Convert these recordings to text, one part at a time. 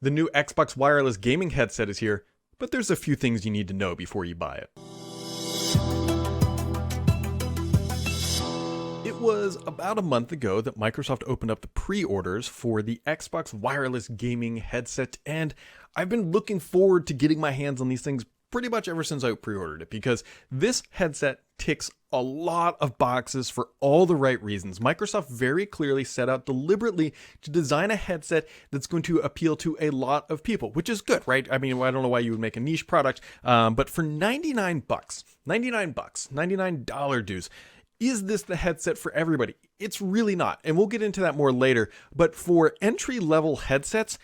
The new Xbox wireless gaming headset is here, but there's a few things you need to know before you buy it. It was about a month ago that Microsoft opened up the pre-orders for the Xbox wireless gaming headset, and I've been looking forward to getting my hands on these things pretty much ever since I pre-ordered it, because this headset ticks a lot of boxes for all the right reasons. Microsoft very clearly set out deliberately to design a headset that's going to appeal to a lot of people, which is good, right? I mean, I don't know why you would make a niche product, but for $99, $99 dues, is this the headset for everybody? It's really not, and we'll get into that more later, but for entry-level headsets,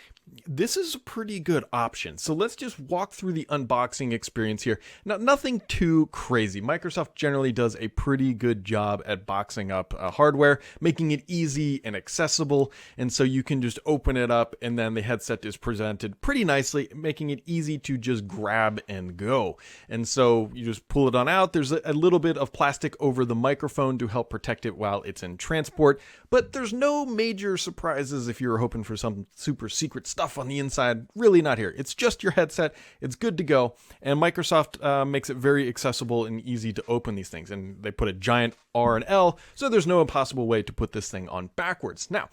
this is a pretty good option. So let's just walk through the unboxing experience here. Now, nothing too crazy. Microsoft generally does a pretty good job at boxing up hardware, making it easy and accessible. And so you can just open it up and then the headset is presented pretty nicely, making it easy to just grab and go. And so you just pull it on out. There's a little bit of plastic over the microphone to help protect it while it's in transport, but there's no major surprises if you're hoping for some super secret stuff on the inside. Really not here. It's just your headset. It's good to go. And Microsoft makes it very accessible and easy to open these things. And they put a giant R and L, so there's no impossible way to put this thing on backwards. Now,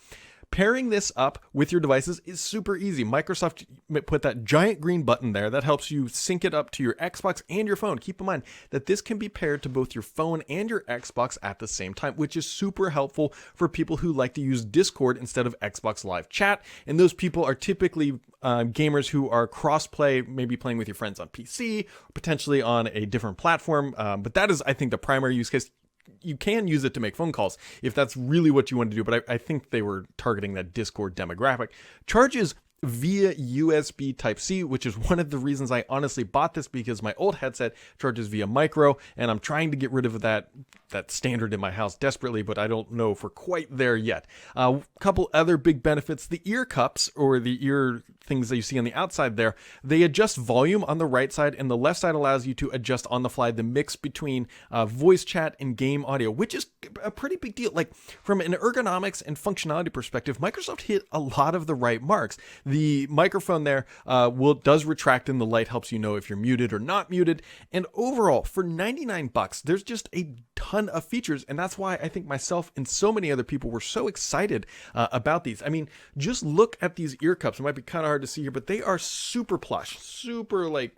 pairing this up with your devices is super easy. Microsoft put that giant green button there that helps you sync it up to your Xbox and your phone. Keep in mind that this can be paired to both your phone and your Xbox at the same time, which is super helpful for people who like to use Discord instead of Xbox Live Chat. And those people are typically gamers who are cross-play, maybe playing with your friends on PC, potentially on a different platform. But that is, I think, the primary use case. You can use it to make phone calls if that's really what you want to do, but I think they were targeting that Discord demographic. Charges via USB Type-C, which is one of the reasons I honestly bought this, because my old headset charges via micro, and I'm trying to get rid of that standard in my house desperately, but I don't know if we're quite there yet. A couple other big benefits: the ear cups, or the ear things that you see on the outside there, they adjust volume on the right side, and the left side allows you to adjust on the fly the mix between voice chat and game audio, which is a pretty big deal. Like, from an ergonomics and functionality perspective, Microsoft hit a lot of the right marks. The microphone there does retract, and the light helps you know if you're muted or not muted. And overall, for $99, there's just a ton of features, and that's why I think myself and so many other people were so excited about these. I mean, just look at these ear cups. It might be kind of hard to see here, but they are super plush, super, like,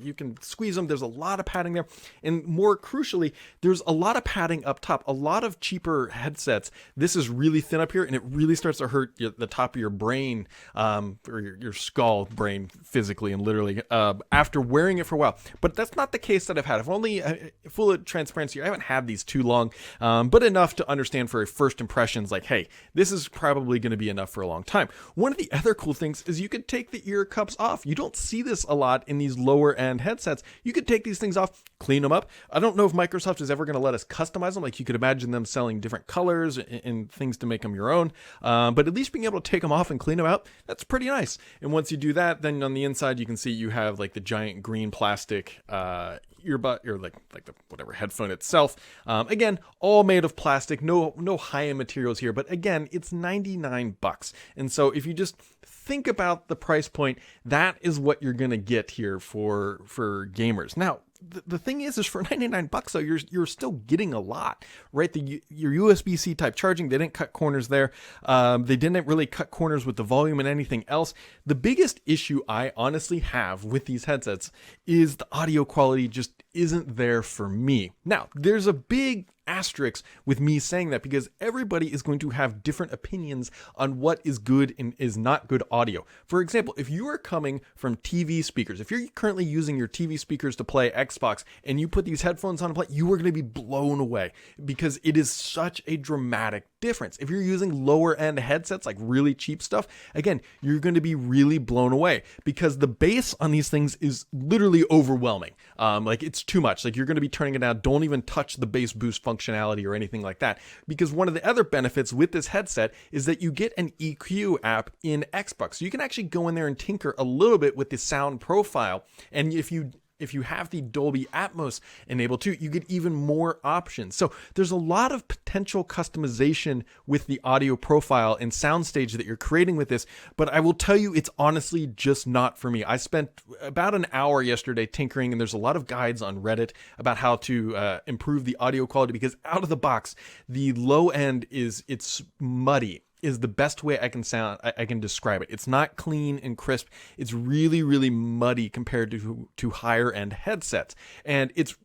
you can squeeze them. There's a lot of padding there. And more crucially, there's a lot of padding up top. A lot of cheaper headsets, this is really thin up here, and it really starts to hurt the top of your brain, or your skull brain, physically and literally, after wearing it for a while. But that's not the case that I've had. I've only, full of transparency, I haven't had these too long, but enough to understand for first impressions, like, hey, this is probably going to be enough for a long time. One of the other cool things is you could take the ear cups off. You don't see this a lot in these lower end headsets. You could take these things off, clean them up. I don't know if Microsoft is ever going to let us customize them. Like, you could imagine them selling different colors and things to make them your own. But at least being able to take them off and clean them out, that's pretty nice. And once you do that, then on the inside, you can see you have like the giant green plastic earbud, or like the whatever headphone itself. Again, all made of plastic, no high-end materials here, but again, it's $99. And so if you just think about the price point, that is what you're going to get here for gamers. Now, the thing is for $99 though, you're still getting a lot, right? Your USB-C type charging, they didn't cut corners there. They didn't really cut corners with the volume and anything else. The biggest issue I honestly have with these headsets is the audio quality just isn't there for me. Now, there's a big asterisk with me saying that, because everybody is going to have different opinions on what is good and is not good audio. For example, if you are coming from TV speakers, if you're currently using your TV speakers to play Xbox and you put these headphones on and play, you are going to be blown away, because it is such a dramatic difference. If you're using lower end headsets, like really cheap stuff, again, you're going to be really blown away, because the bass on these things is literally overwhelming. Like, it's too much. Like, you're going to be turning it down. Don't even touch the bass boost functionality or anything like that, because one of the other benefits with this headset is that you get an EQ app in Xbox. So you can actually go in there and tinker a little bit with the sound profile. And if you if you have the Dolby Atmos enabled too, you get even more options. So there's a lot of potential customization with the audio profile and soundstage that you're creating with this, but I will tell you, it's honestly just not for me. I spent about an hour yesterday tinkering, and there's a lot of guides on Reddit about how to improve the audio quality, because out of the box, the low end it's muddy is the best way I can describe it. It's not clean and crisp. It's really, really muddy compared to higher end headsets. And it's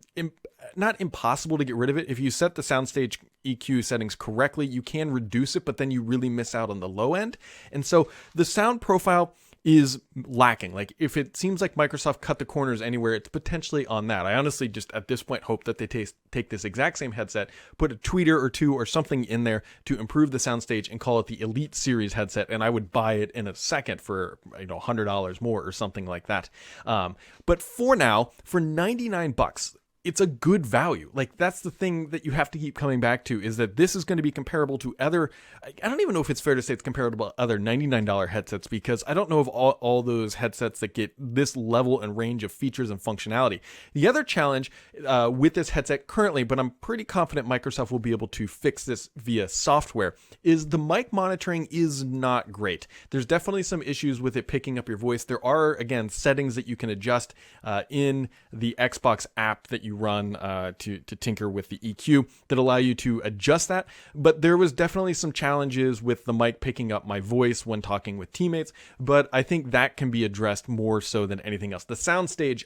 not impossible to get rid of it. If you set the soundstage EQ settings correctly, you can reduce it, but then you really miss out on the low end. And so the sound profile is lacking. Like, if it seems like Microsoft cut the corners anywhere, it's potentially on that. I honestly just at this point hope that they take this exact same headset, put a tweeter or two or something in there to improve the soundstage, and call it the Elite Series headset, and I would buy it in a second for $100 more or something like that. But for now, for $99, it's a good value. Like, that's the thing that you have to keep coming back to, is that this is going to be comparable to other, I don't even know if it's fair to say it's comparable to other $99 headsets, because I don't know of all those headsets that get this level and range of features and functionality. The other challenge with this headset currently, but I'm pretty confident Microsoft will be able to fix this via software, is the mic monitoring is not great. There's definitely some issues with it picking up your voice. There are, again, settings that you can adjust in the Xbox app that you run to tinker with the EQ that allow you to adjust that. But there was definitely some challenges with the mic picking up my voice when talking with teammates, but I think that can be addressed more so than anything else. The soundstage,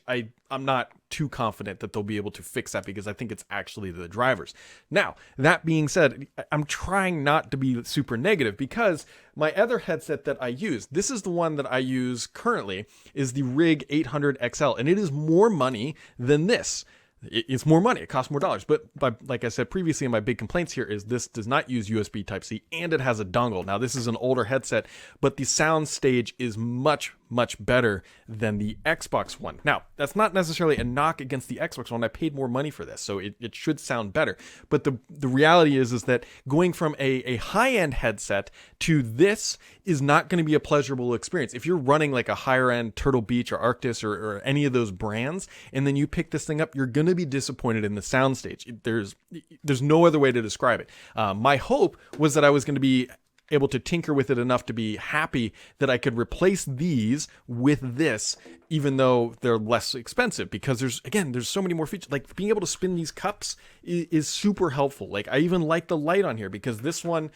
I'm not too confident that they'll be able to fix that, because I think it's actually the drivers. Now, that being said, I'm trying not to be super negative, because my other headset that I use, this is the one that I use currently, is the Rig 800 XL, and it is more money than this. It's more money. It costs more dollars. But like I said previously, my big complaints here is this does not use USB Type-C, and it has a dongle. Now, this is an older headset, but the sound stage is much, much better than the Xbox One. Now, that's not necessarily a knock against the Xbox One. I paid more money for this, so it should sound better. But the reality is that going from a high-end headset to this is not going to be a pleasurable experience. If you're running like a higher-end Turtle Beach or Arctis or any of those brands, and then you pick this thing up, you're going to be disappointed in the soundstage. There's no other way to describe it. My hope was that I was going to be able to tinker with it enough to be happy that I could replace these with this, even though they're less expensive, because there's so many more features. Like, being able to spin these cups is super helpful. Like, I even like the light on here, because this one,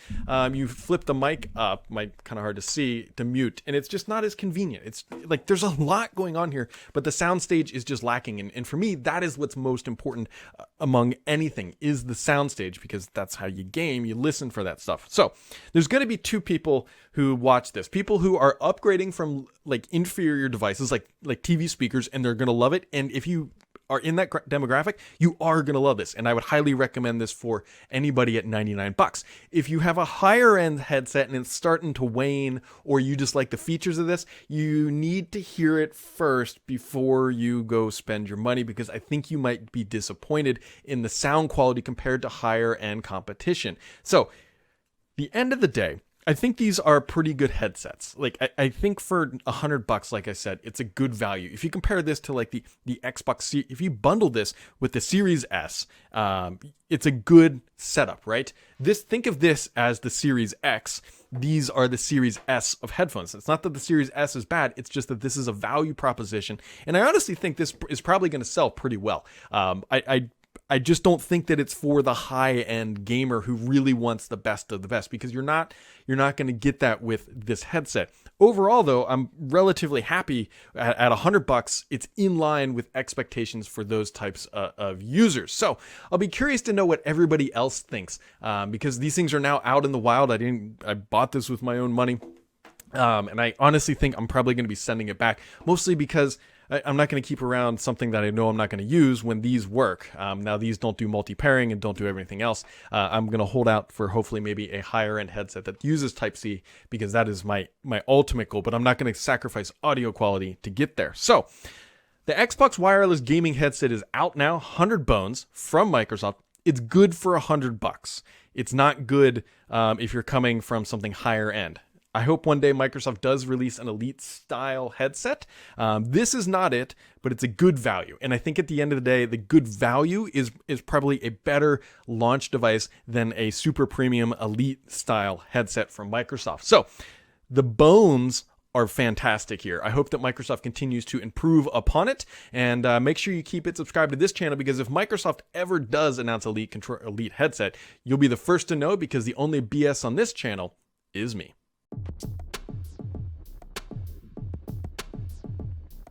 you flip the mic up, kind of hard to see, to mute, and it's just not as convenient. It's like, there's a lot going on here, but the soundstage is just lacking. And for me, that is what's most important among anything, is the soundstage, because that's how you game, you listen for that stuff. So there's going to be two people who watch this, people who are upgrading from like inferior devices like TV speakers, and they're going to love it. And if you are in that demographic, you are going to love this, and I would highly recommend this for anybody at $99. If you have a higher end headset and it's starting to wane, or you just like the features of this, you need to hear it first before you go spend your money, because I think you might be disappointed in the sound quality compared to higher end competition. So, the end of the day, I think these are pretty good headsets. Like, I think for $100, like I said, it's a good value. If you compare this to like the Xbox, if you bundle this with the Series S, it's a good setup, right? Think of this as the Series X. These are the Series S of headphones. It's not that the Series S is bad. It's just that this is a value proposition. And I honestly think this is probably going to sell pretty well. I just don't think that it's for the high-end gamer who really wants the best of the best, because you're not going to get that with this headset. Overall, though, I'm relatively happy at $100. It's in line with expectations for those types of users. So I'll be curious to know what everybody else thinks, because these things are now out in the wild. I bought this with my own money, and I honestly think I'm probably going to be sending it back, mostly because I'm not going to keep around something that I know I'm not going to use when these work. Now, these don't do multi-pairing and don't do everything else. I'm going to hold out for hopefully maybe a higher-end headset that uses Type-C, because that is my ultimate goal, but I'm not going to sacrifice audio quality to get there. So, the Xbox wireless gaming headset is out now, 100 bones from Microsoft. It's good for $100. It's not good if you're coming from something higher end. I hope one day Microsoft does release an Elite style headset. This is not it, but it's a good value. And I think at the end of the day, the good value is probably a better launch device than a super premium Elite style headset from Microsoft. So the bones are fantastic here. I hope that Microsoft continues to improve upon it, and make sure you keep it subscribed to this channel, because if Microsoft ever does announce Elite headset, you'll be the first to know, because the only BS on this channel is me.